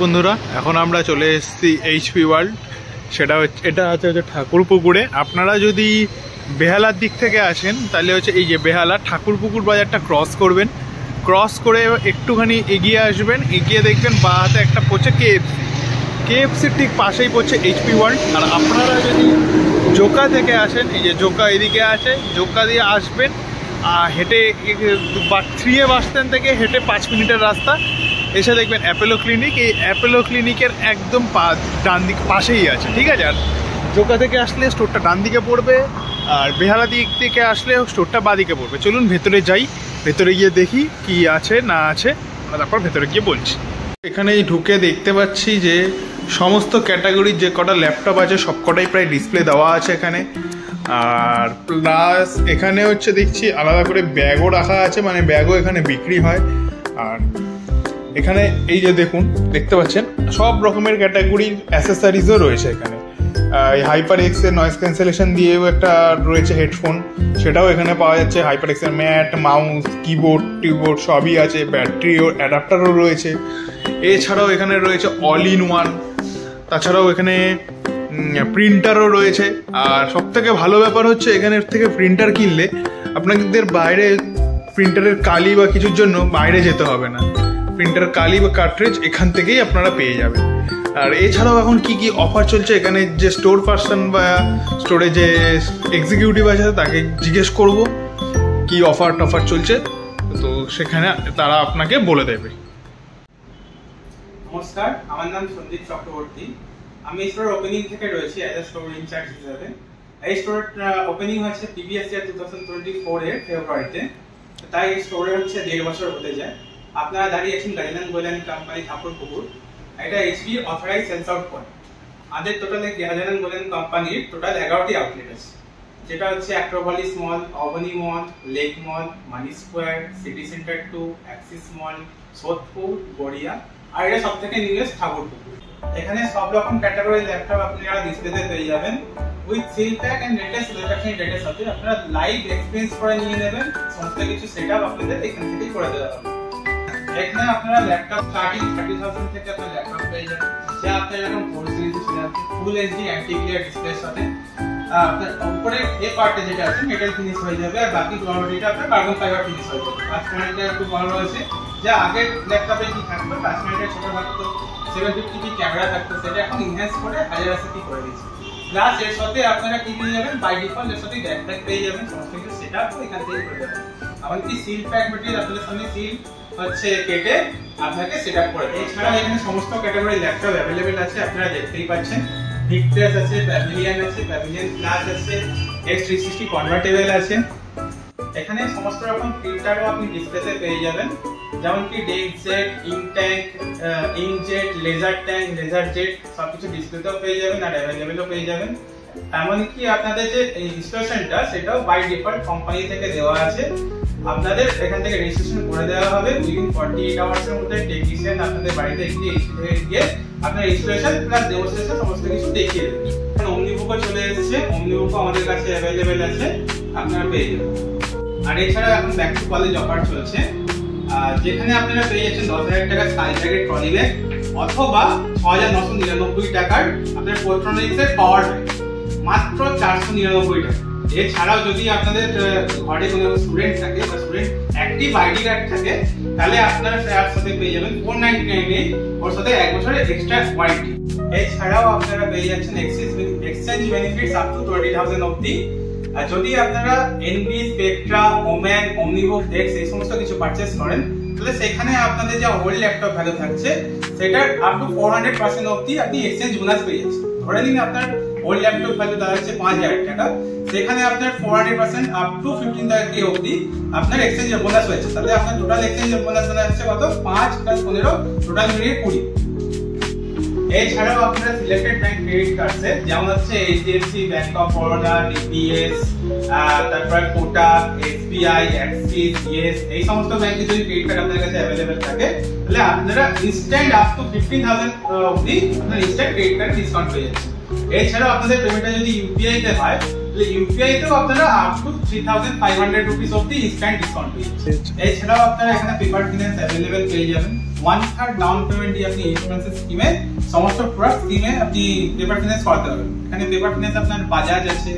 বন্ধুরা, এখন আমরা চলে এসেছি এইচপি ওয়ার্ল্ড। এটা হচ্ছে ঠাকুরপুকুরে। আপনারা যদি বেহালার দিক থেকে আসেন তাহলে হচ্ছে এই যে বেহালা ঠাকুরপুকুর বাজারটা ক্রস করবেন, ক্রস করে একটুখানি এগিয়ে আসবেন, এগিয়ে দেখবেন বাঁ হাতে একটা পড়ছে কেএফসির ঠিক পাশেই পড়ছে এইচপি ওয়ার্ল্ড। আর আপনারা যদি জোকা থেকে আসেন, এই যে জোকা এদিকে আছে, জোকা দিয়ে আসবেন হেঁটে 3A বাস স্ট্যান্ড থেকে হেঁটে 5 মিনিটের রাস্তা, এসে দেখবেন অ্যাপোলো ক্লিনিক। এই অ্যাপোলো ক্লিনিকের একদম ডান দিক পাশেই আছে, ঠিক আছে। আর জোকা থেকে আসলে স্টোরটা ডান দিকে পড়বে, আর বেহালা দিক থেকে আসলে স্টোরটা বাঁ দিকে পড়বে। চলুন ভেতরে যাই, ভেতরে গিয়ে দেখি কি আছে না আছে, আমরা তারপর ভেতরে গিয়ে বলছি। এখানে ঢুকে দেখতে পাচ্ছি যে সমস্ত ক্যাটাগরির যে কটা ল্যাপটপ আছে সব কটাই প্রায় ডিসপ্লে দেওয়া আছে এখানে। আর প্লাস এখানে হচ্ছে দেখছি আলাদা করে ব্যাগও রাখা আছে, মানে ব্যাগও এখানে বিক্রি হয়। আর এখানে এই যে দেখুন, দেখতে পাচ্ছেন সব রকমের ক্যাটাগরির অ্যাসেসরিজও রয়েছে এখানে। হাইপার এক্স এর নয়েজ ক্যান্সেলেশন দিয়েও একটা রয়েছে হেডফোন, সেটাও এখানে পাওয়া যাচ্ছে। হাইপার এক্স এর ম্যাট, মাউস, কিবোর্ড টিবোর্ড সবই আছে, ব্যাটারি ও অ্যাডাপ্টারও রয়েছে। এছাড়াও এখানে রয়েছে অল ইন ওয়ান, তাছাড়াও এখানে প্রিন্টারও রয়েছে। আর সব থেকে ভালো ব্যাপার হচ্ছে এখানের থেকে প্রিন্টার কিনলে আপনাদের বাইরে প্রিন্টারের কালি বা কিছুর জন্য বাইরে যেতে হবে না, প্রিন্টার কালি বা কার্ট্রিজ এখান থেকেই আপনারা পেয়ে যাবেন। আর এছাড়াও এখন কি কি অফার চলছে এখানে, যে স্টোর পার্সন বা স্টোরে যে এক্সিকিউটিভ আছে তাকে জিজ্ঞেস করব কি অফার টফার চলছে, তো সেখানে তারা আপনাকে বলে দেবে। নমস্কার, আমার নাম সন্দীপ চক্রবর্তী। আমি স্টোর ওপেনিং থেকে রয়েছি অ্যাজ এ স্টোর ইনচার্জ হিসেবে। এই স্টোর ওপেনিং হচ্ছে প্রিভিয়াস ইয়ার 2024 এর ফেব্রুয়ারিতে, তাই এই স্টোরে হচ্ছে 1.5 বছর হতে যায়। আপনারা দাঁড়িয়ে আছেন গাইলান গোয়েলান কোম্পানি ঠাকুরপুকুর। এটা HP authorise sales out point. আমাদের টোটালে গাইলান গোয়েলান কোম্পানির টোটাল 11টি আউটলেট আছে, যেটা হচ্ছে অ্যাক্রোপলিস মল, অবনি মল, লেক মল, মানি স্কোয়ার, সিটি সেন্টার 2, অ্যাক্সিস মল, সোদপুর, গড়িয়া, আর এটা সব থেকে নিউয়েস্ট ঠাকুরপুকুর। এখানে সব রকম ক্যাটাগরি ল্যাপটপ আপনারা ডিসপ্লেতে পেয়ে যাবেন with seal pack and latest manufacturing ডেটার সাথে। আপনারা লাইভ এক্সপেরিয়েন্স করে নিয়ে নেবেন, সমস্ত কিছু সেটআপ আপনাদের এখান থেকেই করে দেওয়া হবে। এখানে আপনারা ল্যাপটপ স্টার্টিং 30,000 থেকে আপনারা ল্যাপটপ পেয়ে যাবেন, যা আপনার এরকম 4 সিরিজ আছে, ফুল এইচডি অ্যান্টি গ্লেয়ার ডিসপ্লের সাথে। আপনার উপরে এই পার্টে যেটা আছে মেটাল ফিনিশ হয়ে যাবে, আর বাকি বডিটা আপনার কার্বন ফাইবার ফিনিশ হয়ে যাবে। পার্সোনালিটি একটু বড় রয়েছে, যা আগের ল্যাপটপে কি থাকতো পার্সোনালিটি ছোট থাকতো, 750p ক্যামেরা থাকতো, সেটা এখন ইনহ্যান্স করে 1080p করে দিয়েছে। প্লাস এর সাথে আপনারা কি পেয়ে যাবেন, বাই ডিফল্ট এর সাথে ব্যাকপ্যাক পেয়ে যাবেন, সমস্ত কিছু সেটআপ এখান থেকে করে দেবেন। এমনকি সিল প্যাক মেটেরিয়াল আপনাদের সামনে সিল হচ্ছে কেটে আপনাকে সেটআপ করে দেবে। এছাড়া এখানে সমস্ত ক্যাটাগরি ল্যাপটপ অ্যাভেলেবেল আছে, আপনারা দেখতেই পাচ্ছেন। ভিক্টাস আছে, প্যাভিলিয়ন আছে, প্যাভিলিয়ন প্লাস আছে, X360 কনভার্টেবল আছে। এখানে সমস্ত রকম প্রিন্টারও আপনি ডিসপ্লেতে পেয়ে যাবেন, যেমন কি ডেকজেট, ইনট্যাঙ্ক, ইনজেট, লেজার ট্যাঙ্ক, লেজার জেট সবকিছু ডিসপ্লেতেও পেয়ে যাবেন আর অ্যাভেলেবেলও পেয়ে যাবেন। এমনকি আপনাদের যে ইনস্টলেশনটা সেটাও বাই ডিফল্ট কোম্পানি থেকে দেওয়া আছে। আপনাদের এখান থেকে রেজিস্ট্রেশন করে দেওয়া হবে, উইদিন 48 আওয়ার্সের মধ্যে টেকনিশিয়ান আপনাদের বাড়িতে গিয়ে আপনার ইনস্টলেশন প্লাস ডেমনস্ট্রেশন সমস্ত কিছু দেখিয়ে দেবে। ওমনিবুকও চলে এসেছে, ওমনিবুকও আমাদের কাছে অ্যাভেলেবেল আছে, আপনারা পেয়ে যাবেন। আর এছাড়া এখন ব্যাক টু কলেজ অফার চলছে, যেখানে আপনারা পেয়ে যাচ্ছেন 10,000 টাকার স্কাই ব্যাগের ট্রলি ব্যাগ অথবা 6,999 টাকার আপনার পোর্ট্রনিক্সের পাওয়ার ব্যাগ, মাত্র 499 টাকা। এছাড়াও যদি আপনাদের ঘরে কোনো স্টুডেন্ট থাকে বা স্টুডেন্ট অ্যাক্টিভ আইডি কার্ড থাকে, তাহলে আপনারা তার সাথে পেয়ে যাবেন 499 ওর সাথে 1 বছরের এক্সট্রা ওয়ারেন্টি। এছাড়াও আপনারা পেয়ে যাচ্ছেন এক্সচেঞ্জ বেনিফিটস আপ টু 20,000 অবধি। আর যদি আপনারা এনবি, স্পেকট্রা, ওম্যান, ওমনিবুক এক্স এই সমস্ত কিছু পারচেজ করেন, তাহলে সেখানে আপনাদের যে ওল্ড ল্যাপটপ ভ্যালু থাকছে সেটার আপ টু 400% অবধি আপনি এক্সচেঞ্জ বোনাস পেয়ে যাচ্ছেন। ধরে নিন আপনার ওল্ড ল্যাপটপ ভ্যালু দাঁড়াচ্ছে 5,000 টাকা, সেখানে আপনার 400% আপ টু 15,000 অবধি আপনার এক্সচেঞ্জ বোনাস হয়েছে, তাহলে আপনার টোটাল এক্সচেঞ্জ বোনাস দাঁড়াচ্ছে কত, 5 + 15 টোটাল মিলিয়ে 20। এছাড়াও আপনারা সিলেক্টেড ব্যাংক ক্রেডিট কার্ডসে যেমন হচ্ছে HDFC, bank of Baroda, DPS, তারপর কোটাক, এসবিআই, অ্যাক্সিস, ইয়েস এই সমস্ত ব্যাংকে যদি ক্রেডিট কার্ড আপনাদের কাছে অ্যাভেলেবেল থাকে, তাহলে আপনারা ইনস্ট্যান্ট আপ টু 15,000 অবধি আপনারা ইনস্ট্যান্ট ক্রেডিট কার্ড ডিসকাউন্ট পেয়ে যাচ্ছেন। এছাড়াও আপনাদের পেমেন্টটা যদি ইউপিআই তে হয়, তাহলে ইউপিআই তেও আপনারা আপ টু 3,500 রুপিস অবধি ইনস্ট্যান্ট ডিসকাউন্ট পেয়ে যাচ্ছেন। এছাড়াও আপনারা এখানে পেপার ফিনান্স অ্যাভেলেবেল পেয়ে যাবেন। 1/3 ডাউন পেমেন্ট দিয়ে আপনি ইন্স্যুরেন্স স্কিমে সমস্ত প্রোডাক্ট স্কিমে আপনি পেপার ফিনান্স করতে পারবেন। এখানে পেপার ফিনান্স আপনার বাজাজ আছে,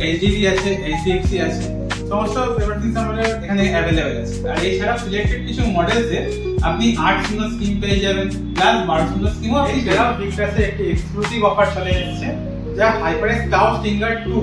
এইচডিবি আছে, এইচডিএফসি আছে, সমস্ত পেপার ফিনান্স আমাদের এখানে অ্যাভেলেবেল আছে। আর এছাড়া সিলেক্টেড কিছু মডেলসে আপনি 800 স্কিম পেয়ে যাবেন, প্লাস 1200 স্কিমও আপনি এছাড়াও ভিক্টাসে একটি এক্সক্লুসিভ অফার চলে এসেছে, যা হাইপারেক্স ক্লাউড স্টিঙ্গার 2,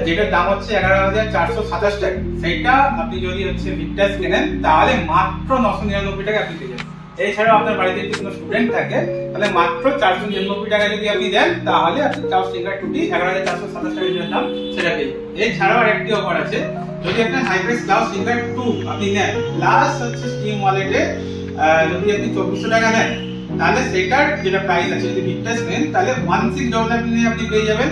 যেটার দাম হচ্ছে 11,427 টাকা। সেটা আপনি যদি হচ্ছে ভিক্টাস কেনেন তাহলে মাত্র 999 টাকা আপনি পেয়ে যাবেন। এছাড়াও আপনার বাড়িতে যদি কোনো স্টুডেন্ট থাকে তাহলে মাত্র 499 টাকা যদি আপনি দেন তাহলে আপনি ক্লাউড স্টিঙ্গার 2টি 11,427 টাকা যেটা দাম সেটা পেয়ে যাবেন। এছাড়াও আরেকটি অফার আছে, যদি আপনার হাইপারেক্স ক্লাউড স্টিঙ্গার 2 আপনি নেন প্লাস হচ্ছে স্কিম ওয়ালেটে যদি আপনি 2400 টাকা নেন তাহলে সেটার যেটা প্রাইস আছে, যদি ভিক্টাস নেন তাহলে 1699 আপনি পেয়ে যাবেন।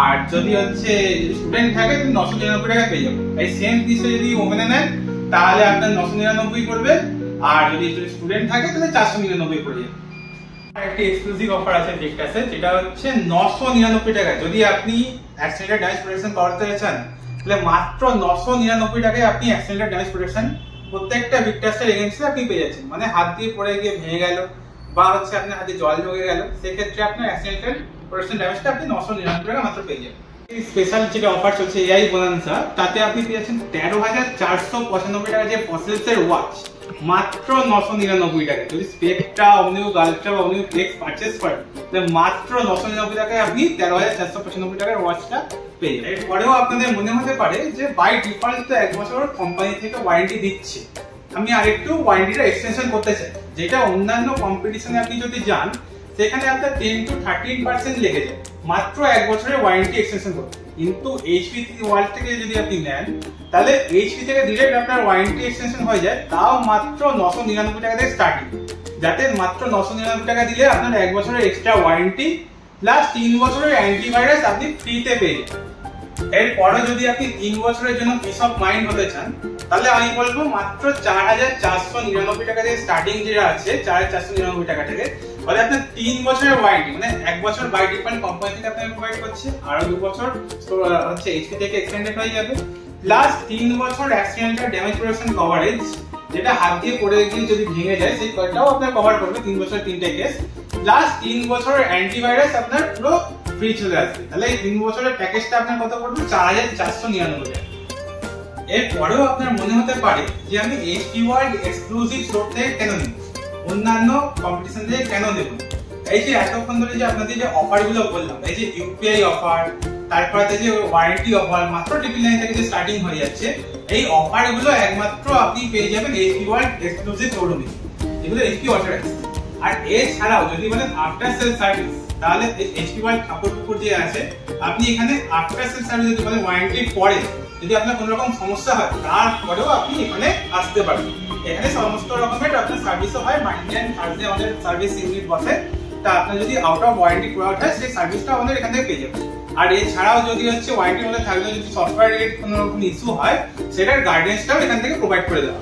আর যদি হচ্ছে স্টুডেন্ট থাকে তাহলে 999 টাকা পেয়ে যাবেন। এই সেম পিসে যদি ওমেনে নেন তাহলে আপনার 999 পড়বে, আর যদি স্টুডেন্ট থাকে তাহলে 499 পড়ে যাবে। একটি এক্সক্লুসিভ অফার আছে ভিক্টাসে, যেটা হচ্ছে 999 টাকা। যদি আপনি অ্যাক্সিডেন্টাল ড্যামেজ প্রোটেকশন করাতে চান তাহলে মাত্র 999 টাকায় আপনি অ্যাক্সিডেন্টাল ড্যামেজ প্রোটেকশন প্রত্যেকটা ভিক্টাসের এগেইনস্টে আপনি পেয়ে যাচ্ছেন। মানে হাত দিয়ে পড়ে গিয়ে ভেঙে গেল বা হচ্ছে আপনার হাতে জল ঢুকে গেল, সেক্ষেত্রে আপনার অ্যাক্সিডেন্টাল প্রোটেকশন ড্যামেজটা আপনি 999 টাকা মাত্র পেয়ে যাবেন। স্পেশাল যেটা অফার চলছে এআই বোনান্সা, তাতে আপনি পেয়ে যাচ্ছেন 13,495 টাকা যে ফসিলসের ওয়াচ মাত্র 999 টাকা। যদি স্পেকট্রা, অমনিউ গালট্রা বা অমনিউ ফ্লেক্স পারচেজ করেন তাহলে মাত্র 999 টাকায় আপনি 13,495 টাকার ওয়াচটা পেয়ে যাবেন। এরপরেও আপনাদের মনে হতে পারে যে বাই ডিফল্ট তো 1 বছর কোম্পানি থেকে ওয়ারেন্টি দিচ্ছে, আমি আরেকটু ওয়ারেন্টিটা এক্সটেনশন করতে চাই, যেটা অন্যান্য কম্পিটিশনে আপনি যদি যান সেখানে আপনার 10 to 13% লেগে যায় মাত্র 1 বছরের ওয়ারেন্টি এক্সটেনশন করতে। কিন্তু এইচপি ওয়ার্ল্ড থেকে যদি আপনি নেন তাহলে এইচপি থেকে ডিরেক্ট আপনার ওয়ারেন্টি এক্সটেনশন হয়ে যায়, তাও মাত্র 999 টাকা থেকে স্টার্টিং। যাতে মাত্র 999 টাকা দিলে আপনার 1 বছরের এক্সট্রা ওয়ারেন্টি প্লাস 3 বছরের অ্যান্টিভাইরাস আপনি ফ্রিতে পেয়ে যাবেন। এরপরে যদি আপনি 3 বছরের জন্য পিস অফ মাইন্ড হতে চান তাহলে আমি বলবো মাত্র 4,499 টাকা থেকে স্টার্টিং যেটা আছে 4,499 টাকা থেকে, তাহলে আপনার 3 বছরের ওয়ারেন্টি, মানে 1 বছর বাই ডিফল্ট কোম্পানি থেকে আপনাকে প্রোভাইড করছে, আরো 2 বছর হচ্ছে এইচপি থেকে এক্সটেন্ডেড হয়ে যাবে, প্লাস 3 বছর অ্যাক্সিডেন্টাল ড্যামেজ প্রোটেকশন কভারেজ, যেটা হাত দিয়ে পড়ে গিয়ে যদি ভেঙে যায় সেই কয়টাও আপনার কভার করবে 3 বছরের 3টে কেস, প্লাস 3 বছরের অ্যান্টিভাইরাস আপনার পুরো ফ্রি চলে আসবে। তাহলে এই 3 বছরের প্যাকেজটা আপনার কত পড়বে? 4,499 টাকা। এরপরেও আপনার মনে হতে পারে যে আমি এইচপি ওয়ার্ল্ড এক্সক্লুসিভ স্টোর থেকে কেন নিব, অন্যান্য কম্পিটিশন থেকে কেন দেব? এই যে এতক্ষণ ধরে যে আপনাদের যে অফারগুলো বললাম, এই যে ইউপিআই অফার, তারপরে যে ওয়ারেন্টি অফার মাত্র 999 থেকে যে স্টার্টিং হয়ে যাচ্ছে, এই অফারগুলো একমাত্র আপনি পেয়ে যাবেন এইচপি ওয়ার্ল্ড এক্সক্লুসিভ শোরুমে, এগুলো এইচপি অথরাইজ। আর এছাড়াও যদি বলেন আফটার সেল সার্ভিস, তাহলে এইচপি ওয়ার্ল্ড ঠাকুরপুকুর যে আছে, আপনি এখানে আফটার সেল সার্ভিস যদি বলেন ওয়ারেন্টির পরে যদি আপনার কোনো রকম সমস্যা হয় তারপরেও আপনি এখানে আসতে পারবেন। এখানে সমস্ত রকমের আপনার সার্ভিসও হয়, মানডে এন্ড থার্সডে আমাদের সার্ভিস ইউনিট বসে, তা আপনার যদি আউট অফ ওয়ারেন্টি প্রোডাক্ট হয় সেই সার্ভিসটা আমাদের এখান থেকে পেয়ে যাবেন। আর এছাড়াও যদি ওয়ারেন্টির মধ্যে থাকলে যদি সফটওয়্যার রিলেটেড কোনো রকম ইস্যু হয় সেটার গাইডেন্সটাও এখান থেকে প্রোভাইড করে দেওয়া।